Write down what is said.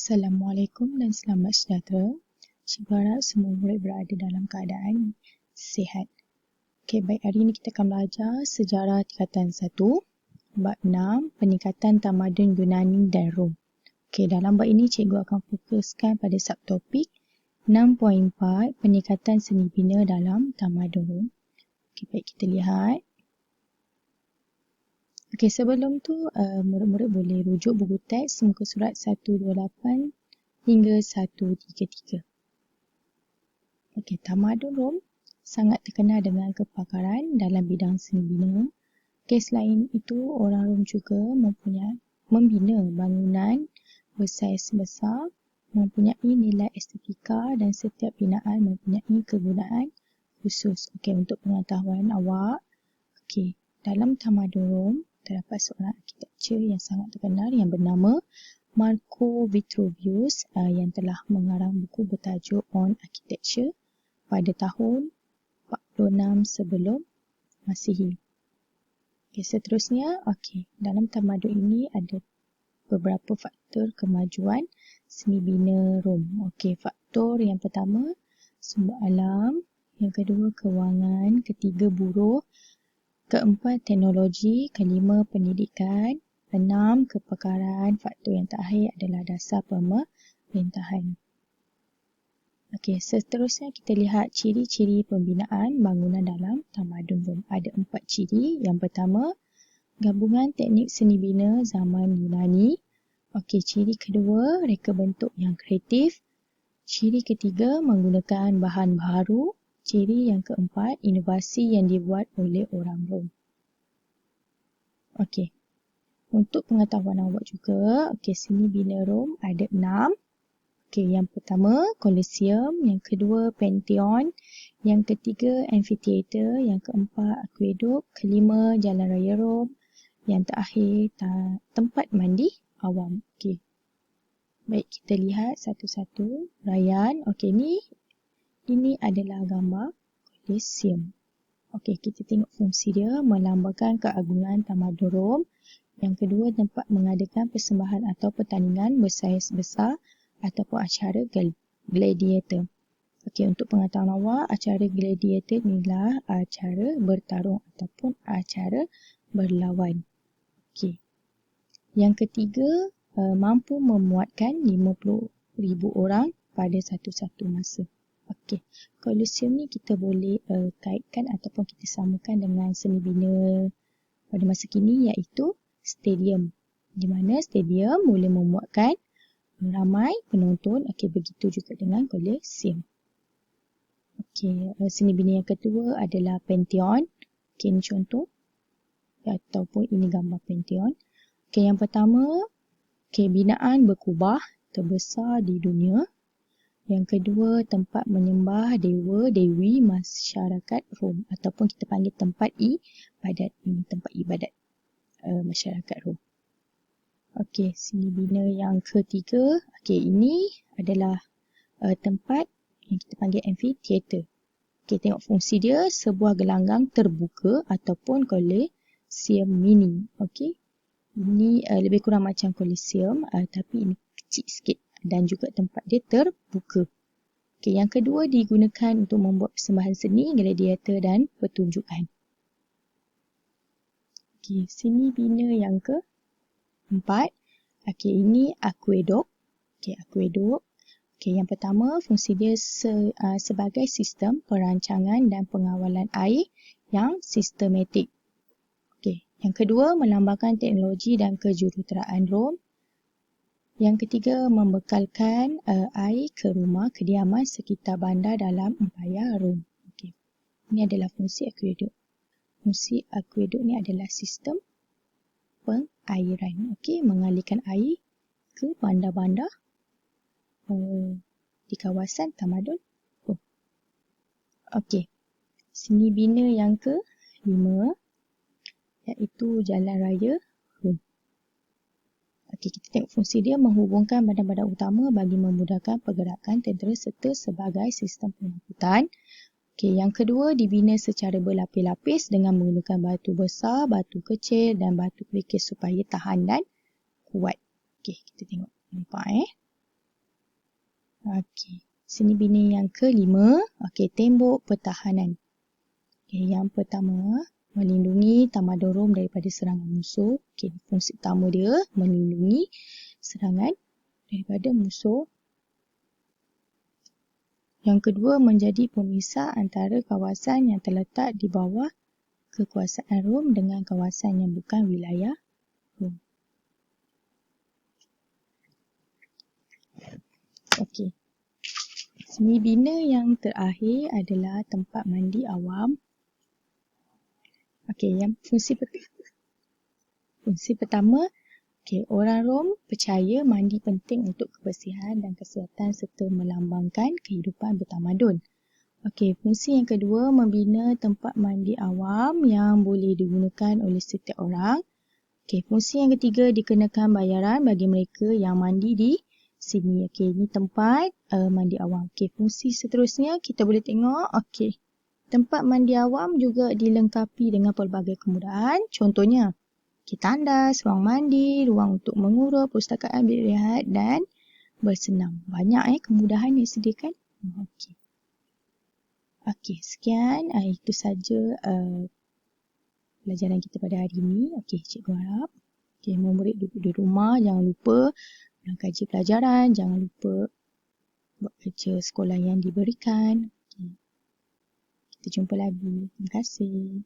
Assalamualaikum dan selamat sejahtera. Cikgu harap semua murid berada dalam keadaan sihat. Okey, baik, hari ini kita akan belajar sejarah tingkatan 1, bab 6, peningkatan tamadun Yunani dan Rom. Okey, dalam bab ini cikgu akan fokuskan pada subtopik 6.4, peningkatan seni bina dalam tamadun Rom. Okey, baik, kita lihat. Okey, sebelum tu murid-murid boleh rujuk buku teks muka surat 128 hingga 133. Okey, tamadun Rom sangat terkenal dengan kepakaran dalam bidang seni bina. Okey, selain itu orang Rom juga membina bangunan bersaiz besar, mempunyai nilai estetika dan setiap binaan mempunyai kegunaan khusus. Okey, untuk pengetahuan awak, okey, dalam tamadun Rom terdapat seorang arkitektur yang sangat terkenal yang bernama Marco Vitruvius yang telah mengarang buku bertajuk On Architecture pada tahun 46 sebelum Masihi. Okey, seterusnya, dalam tamadun ini ada beberapa faktor kemajuan seni bina Rom. Okey, faktor yang pertama sumber alam, yang kedua kewangan, ketiga buruh, keempat teknologi, kelima pendidikan, enam kepakaran, faktor yang terakhir adalah dasar pemerintahan. Okey, seterusnya kita lihat ciri-ciri pembinaan bangunan dalam tamadun Rom. Ada 4 ciri. Yang pertama, gabungan teknik seni bina zaman Yunani. Okey, ciri kedua, reka bentuk yang kreatif. Ciri ketiga, menggunakan bahan baharu. Ciri yang keempat, inovasi yang dibuat oleh orang Rom. Okey, untuk pengetahuan awak juga, seni bina Rom ada 6. Okey, yang pertama Colosseum, yang kedua Pantheon, yang ketiga Amphitheater, yang keempat Aqueduct, kelima Jalan Raya Rom, yang terakhir tempat mandi awam. Okey, baik, kita lihat satu-satu rayaan. Okey, ini adalah gambar Colosseum. Okey, kita tengok fungsi dia, melambangkan keagungan tamadun Rom. Yang kedua, tempat mengadakan persembahan atau pertandingan bersaiz besar ataupun acara gladiator. Okey, untuk pengetahuan awak, acara gladiator inilah acara bertarung ataupun acara berlawan. Okey. Yang ketiga, mampu memuatkan 50,000 orang pada satu-satu masa. Okey, Colosseum ni kita boleh kaitkan ataupun kita samakan dengan seni bina pada masa kini iaitu stadium. Di mana stadium boleh memuatkan ramai penonton. Okey, begitu juga dengan Colosseum. Okey, seni bina yang kedua adalah Pantheon. Okey, ini contoh ataupun ini gambar Pantheon. Okey, yang pertama, binaan berkubah terbesar di dunia. Yang kedua, tempat menyembah dewa-dewi masyarakat Rom ataupun kita panggil tempat ibadat. Ini tempat ibadat masyarakat Rom. Okey, seni bina yang ketiga, ini adalah tempat yang kita panggil amphitheater. Okey, tengok fungsi dia, sebuah gelanggang terbuka ataupun Colosseum mini. Okey, ini lebih kurang macam Colosseum tapi ini kecil sikit dan juga tempat dia terbuka. Okey, yang kedua digunakan untuk membuat persembahan seni, gladiator dan pertunjukan. Okey, seni bina yang keempat. Okey, ini aqueduct. Okey, aqueduct. Okey, yang pertama fungsi dia sebagai sistem perancangan dan pengawalan air yang sistematik. Okey, yang kedua melambangkan teknologi dan kejuruteraan Rom. Yang ketiga, membekalkan air ke rumah kediaman sekitar bandar dalam empayar Rom. Okey, ini adalah fungsi aqueduct. Fungsi aqueduct ni adalah sistem pengairan. Okey, mengalirkan air ke bandar-bandar di kawasan tamadun Rom. Okey, seni bina yang kelima iaitu Jalan Raya Rom. Okey, kita tengok fungsi dia, menghubungkan badan-badan utama bagi memudahkan pergerakan tentera serta sebagai sistem pengangkutan. Okey, yang kedua dibina secara berlapis-lapis dengan menggunakan batu besar, batu kecil dan batu kerikil supaya tahan dan kuat. Okey, kita tengok. Nampak Okey. Sini bina yang kelima. Okey, tembok pertahanan. Okey, yang pertama, melindungi tamadun Rom daripada serangan musuh. Okey, fungsi utama dia melindungi serangan daripada musuh. Yang kedua, menjadi pemisah antara kawasan yang terletak di bawah kekuasaan Rom dengan kawasan yang bukan wilayah Rom. Okey. Seni bina yang terakhir adalah tempat mandi awam. Okey, yang fungsi pertama, okey, orang Rom percaya mandi penting untuk kebersihan dan kesihatan serta melambangkan kehidupan bertamadun. Okey, fungsi yang kedua, membina tempat mandi awam yang boleh digunakan oleh setiap orang. Okey, fungsi yang ketiga, dikenakan bayaran bagi mereka yang mandi di sini. Okey, ini tempat mandi awam. Okey, fungsi seterusnya kita boleh tengok. Okey, tempat mandi awam juga dilengkapi dengan pelbagai kemudahan. Contohnya, okey, tandas, ruang mandi, ruang untuk mengurup, perpustakaan, bilik rehat dan bersenam. Banyak kemudahan yang disediakan. Okey. Okey, sekian. Itu saja pelajaran kita pada hari ini. Okey, cikgu harap murid duduk di rumah, jangan lupa kaji pelajaran, jangan lupa buat kerja sekolah yang diberikan. Okay. Kita jumpa lagi. Terima kasih.